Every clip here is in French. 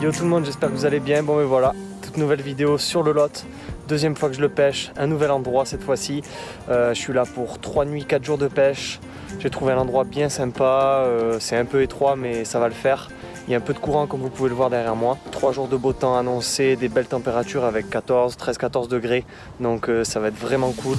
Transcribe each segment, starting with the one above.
Yo tout le monde, j'espère que vous allez bien. Bon mais voilà, toute nouvelle vidéo sur le Lot. Deuxième fois que je le pêche, un nouvel endroit cette fois-ci. Je suis là pour 3 nuits, 4 jours de pêche. J'ai trouvé un endroit bien sympa, c'est un peu étroit mais ça va le faire. Il y a un peu de courant comme vous pouvez le voir derrière moi. 3 jours de beau temps annoncé, des belles températures avec 13-14 degrés. Donc ça va être vraiment cool.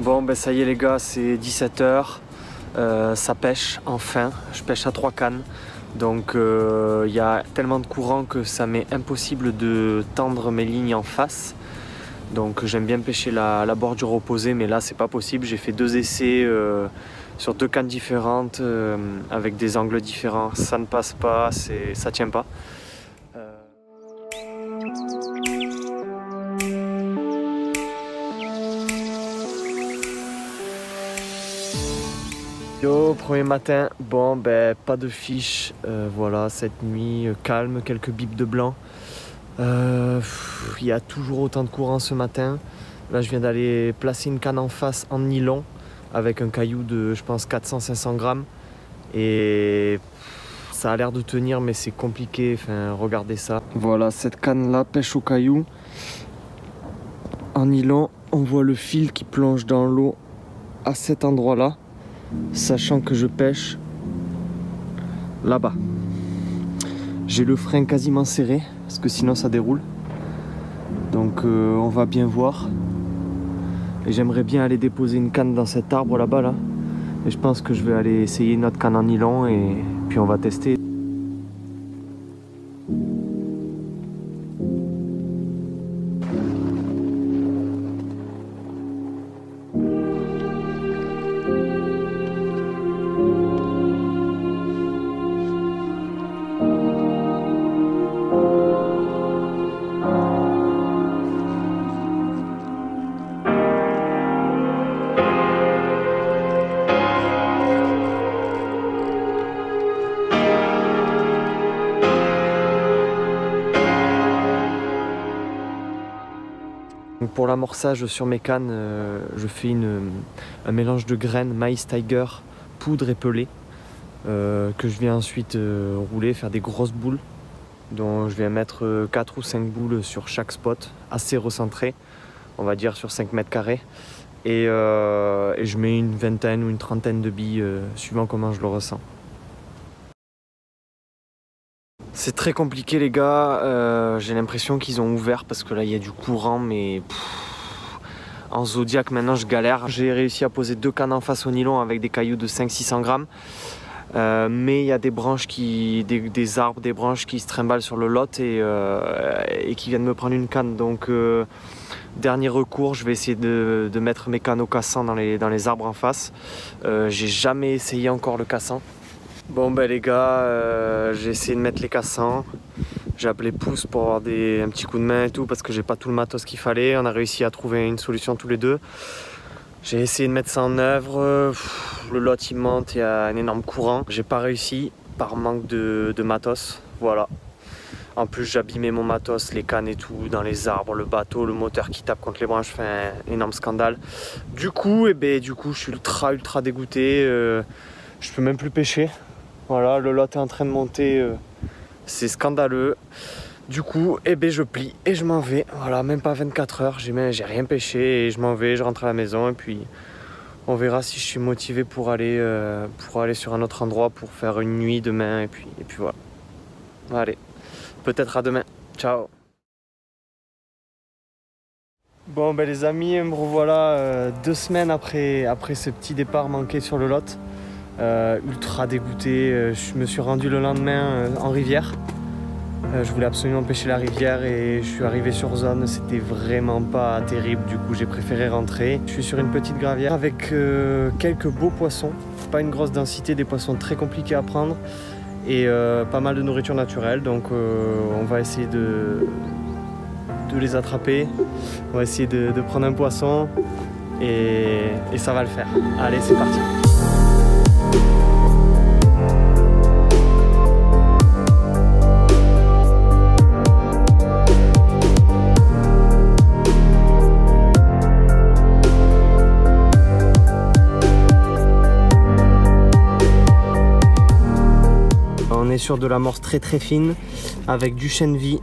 Bon ben ça y est les gars, c'est 17 h, ça pêche enfin, je pêche à 3 cannes. Donc il y a tellement de courant que ça m'est impossible de tendre mes lignes en face. Donc j'aime bien pêcher la bordure opposée, mais là c'est pas possible. J'ai fait 2 essais sur 2 cannes différentes avec des angles différents. Ça ne passe pas, ça tient pas. Yo, premier matin, bon ben pas de fiche, voilà, cette nuit calme, quelques bips de blanc. Il y a toujours autant de courant ce matin. Là je viens d'aller placer une canne en face en nylon avec un caillou de je pense 400-500 grammes. Et ça a l'air de tenir mais c'est compliqué, enfin regardez ça. Voilà, cette canne là pêche au caillou. En nylon, on voit le fil qui plonge dans l'eau à cet endroit là. Sachant que je pêche là-bas. J'ai le frein quasiment serré parce que sinon ça déroule. Donc on va bien voir. Et j'aimerais bien aller déposer une canne dans cet arbre là-bas là. Et je pense que je vais aller essayer une autre canne en nylon et puis on va tester. Pour l'amorçage sur mes cannes, je fais un mélange de graines maïs tiger, poudre et pelée que je viens ensuite rouler, faire des grosses boules dont je viens mettre 4 ou 5 boules sur chaque spot, assez recentré, on va dire sur 5 mètres carrés. Et je mets une vingtaine ou une trentaine de billes suivant comment je le ressens. C'est très compliqué les gars, j'ai l'impression qu'ils ont ouvert parce que là il y a du courant mais en Zodiac maintenant je galère. J'ai réussi à poser 2 cannes en face au nylon avec des cailloux de 500-600 grammes. Mais il y a des branches des arbres, des branches qui se trimballent sur le Lot et qui viennent me prendre une canne. Donc dernier recours, je vais essayer de mettre mes cannes au cassant dans les arbres en face. J'ai jamais essayé encore le cassant. Bon ben les gars, j'ai essayé de mettre les cassants. J'ai appelé Pouce pour avoir un petit coup de main et tout parce que j'ai pas tout le matos qu'il fallait. On a réussi à trouver une solution tous les deux. J'ai essayé de mettre ça en œuvre. Le Lot il monte, il y a un énorme courant. J'ai pas réussi par manque de matos. Voilà. En plus j'ai abîmé mon matos, les cannes et tout, dans les arbres, le bateau, le moteur qui tape contre les branches, enfin un énorme scandale. Du coup, je suis ultra dégoûté. Je peux même plus pêcher. Voilà, le Lot est en train de monter, c'est scandaleux. Du coup, je plie et je m'en vais. Voilà, même pas 24 heures, j'ai rien pêché et je m'en vais, je rentre à la maison et puis on verra si je suis motivé pour aller sur un autre endroit pour faire une nuit demain et puis voilà. Allez, peut-être à demain. Ciao. Bon ben les amis, me revoilà 2 semaines après ce petit départ manqué sur le Lot. ultra dégoûté. Je me suis rendu le lendemain en rivière. Je voulais absolument pêcher la rivière et je suis arrivé sur zone, c'était vraiment pas terrible, du coup j'ai préféré rentrer. Je suis sur une petite gravière avec quelques beaux poissons, pas une grosse densité, des poissons très compliqués à prendre et pas mal de nourriture naturelle, donc on va essayer de les attraper, on va essayer de prendre un poisson et ça va le faire. Allez, c'est parti! On est sur de l'amorce très fine avec du chènevis,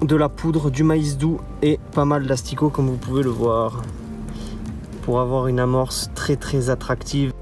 de la poudre, du maïs doux et pas mal d'asticots comme vous pouvez le voir pour avoir une amorce très attractive.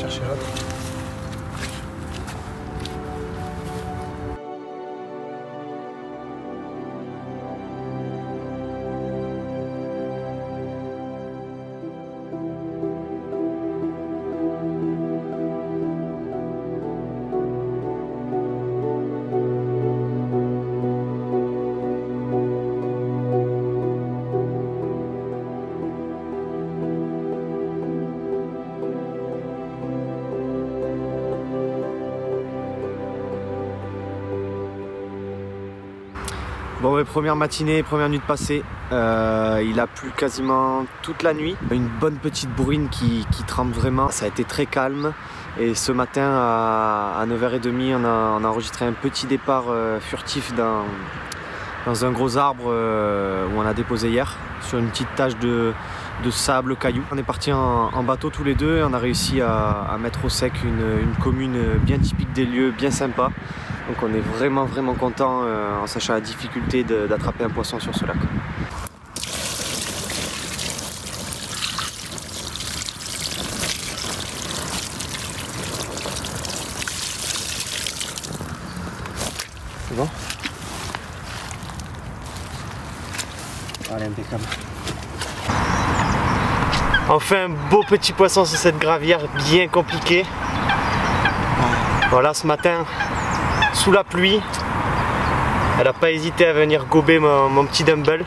Chercher l'autre. Bon, première matinée, première nuit de passée, il a plu quasiment toute la nuit. Une bonne petite bruine qui trempe vraiment, ça a été très calme. Et ce matin à 9h30, on a enregistré un petit départ furtif dans un gros arbre où on a déposé hier, sur une petite tache de sable, caillou. On est parti en bateau tous les deux et on a réussi à mettre au sec une commune bien typique des lieux, bien sympa. Donc on est vraiment content en sachant la difficulté d'attraper un poisson sur ce lac. C'est bon? Allez, impeccable. Enfin un beau petit poisson sur cette gravière bien compliquée. Voilà, ce matin, sous la pluie, elle n'a pas hésité à venir gober mon petit dumbbell.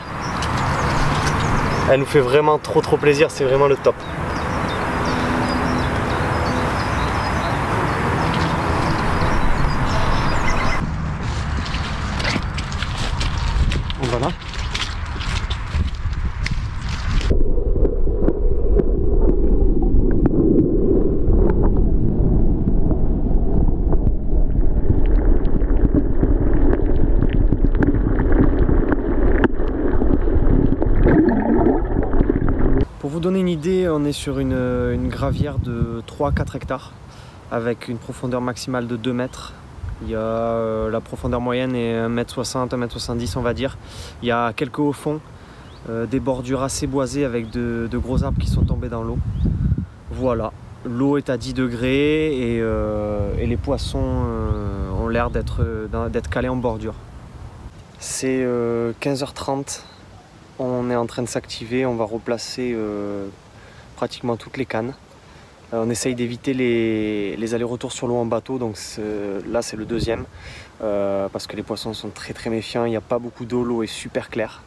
Elle nous fait vraiment trop plaisir, c'est vraiment le top. Voilà. Pour vous donner une idée, on est sur une gravière de 3-4 hectares avec une profondeur maximale de 2 mètres. Il y a la profondeur moyenne est 1m60, 1m70 on va dire. Il y a quelques hauts fonds, des bordures assez boisées avec de gros arbres qui sont tombés dans l'eau. Voilà, l'eau est à 10 degrés et les poissons ont l'air d'être calés en bordure. C'est 15h30. On est en train de s'activer, on va replacer pratiquement toutes les cannes. On essaye d'éviter les allers-retours sur l'eau en bateau, donc là c'est le deuxième, parce que les poissons sont très méfiants, il n'y a pas beaucoup d'eau, l'eau est super claire.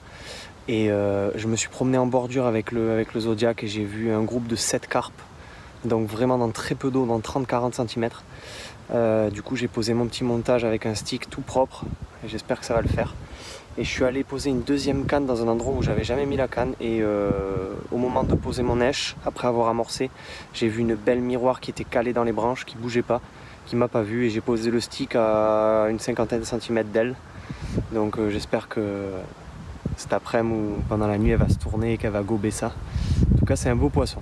Et je me suis promené en bordure avec le Zodiac et j'ai vu un groupe de 7 carpes, donc vraiment dans très peu d'eau, dans 30-40 cm. Du coup j'ai posé mon petit montage avec un stick tout propre, et j'espère que ça va le faire. Et je suis allé poser une deuxième canne dans un endroit où j'avais jamais mis la canne, et au moment de poser mon èche, après avoir amorcé, j'ai vu une belle miroir qui était calée dans les branches, qui bougeait pas, qui m'a pas vu, et j'ai posé le stick à une cinquantaine de centimètres d'elle. Donc j'espère que cet après-midi ou pendant la nuit elle va se tourner et qu'elle va gober ça. En tout cas c'est un beau poisson.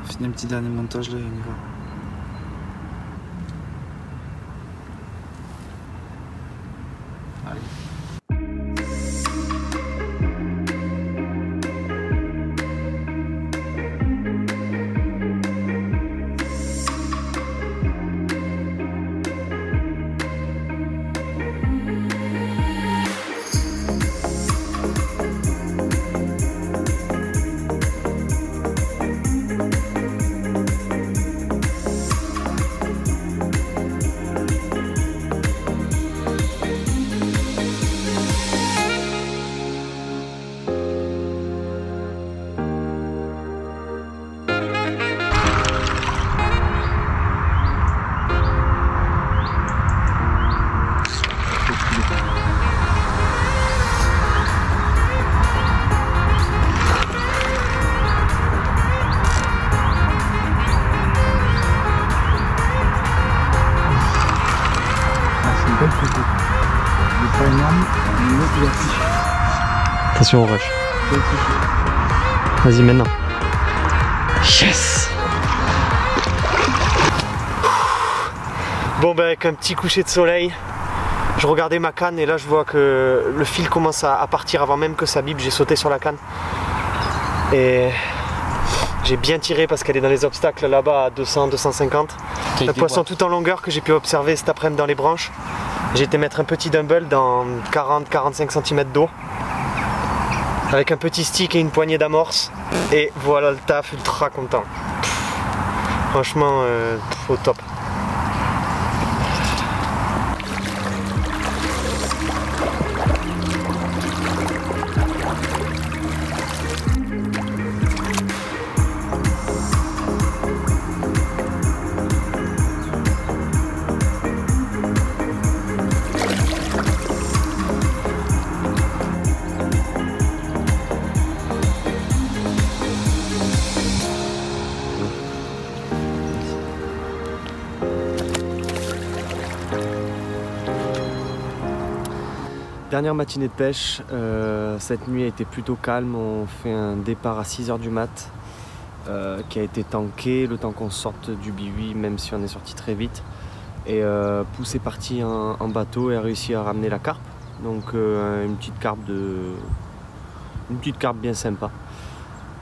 On finit un petit dernier montage là et on y va. Allez. Pas énorme, mais l'autre il affiche. Attention au rush. Vas-y maintenant. Yes. Bon ben avec un petit coucher de soleil, je regardais ma canne et là je vois que le fil commence à partir avant même que ça bipe. J'ai sauté sur la canne et j'ai bien tiré parce qu'elle est dans les obstacles là-bas à 200-250. Un poisson tout en longueur que j'ai pu observer cet après-midi dans les branches. J'ai été mettre un petit dumbbell dans 40-45 cm d'eau avec un petit stick et une poignée d'amorce, et voilà le taf, ultra content. Franchement au top. Dernière matinée de pêche, cette nuit a été plutôt calme. On fait un départ à 6 h du mat qui a été tanké le temps qu'on sorte du bihui, même si on est sorti très vite. Et Pouce est parti en bateau et a réussi à ramener la carpe. Donc une petite carpe bien sympa.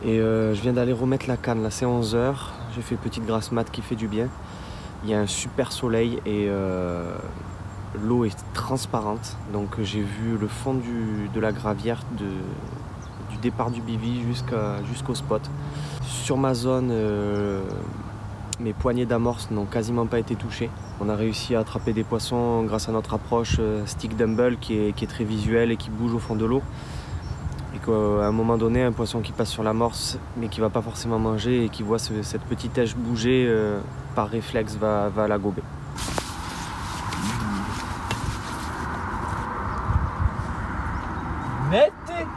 Et je viens d'aller remettre la canne, là c'est 11 h. J'ai fait une petite grasse mat qui fait du bien. Il y a un super soleil et l'eau est transparente, donc j'ai vu le fond de la gravière du départ du bivy jusqu'au spot. Sur ma zone, mes poignées d'amorce n'ont quasiment pas été touchées. On a réussi à attraper des poissons grâce à notre approche stick dumbbell qui est très visuelle et qui bouge au fond de l'eau. Et qu'à un moment donné, un poisson qui passe sur l'amorce mais qui ne va pas forcément manger et qui voit cette petite èche bouger, par réflexe va la gober. Mettez.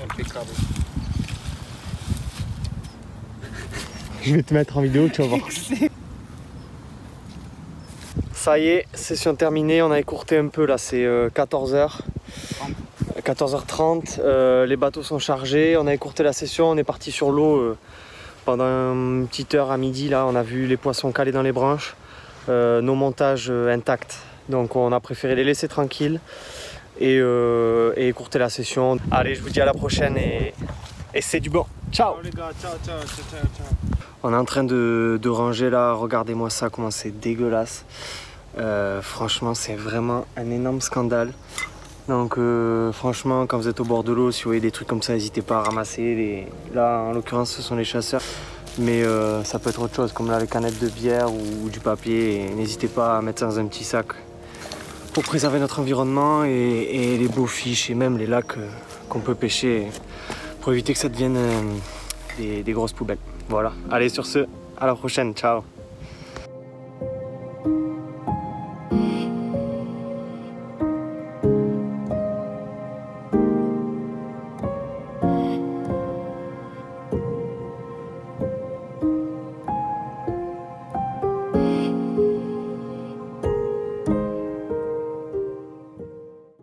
Impeccable. Je vais te mettre en vidéo, tu vas voir. Ça y est, session terminée, on a écourté un peu là, c'est 14 h. 14h30, les bateaux sont chargés, on a écourté la session, on est parti sur l'eau pendant une petite heure à midi là, on a vu les poissons calés dans les branches, nos montages intacts. Donc on a préféré les laisser tranquilles et écourter la session. Allez, je vous dis à la prochaine et c'est du bon. Ciao. Ciao les gars, ciao. On est en train de ranger là, regardez-moi ça, comment c'est dégueulasse. Franchement, c'est vraiment un énorme scandale. Donc franchement, quand vous êtes au bord de l'eau, si vous voyez des trucs comme ça, n'hésitez pas à ramasser. Là, en l'occurrence, ce sont les chasseurs. Mais ça peut être autre chose, comme là, les canettes de bière ou du papier. N'hésitez pas à mettre ça dans un petit sac pour préserver notre environnement et les beaux fiches et même les lacs qu'on peut pêcher pour éviter que ça devienne des grosses poubelles. Voilà. Allez, sur ce, à la prochaine. Ciao.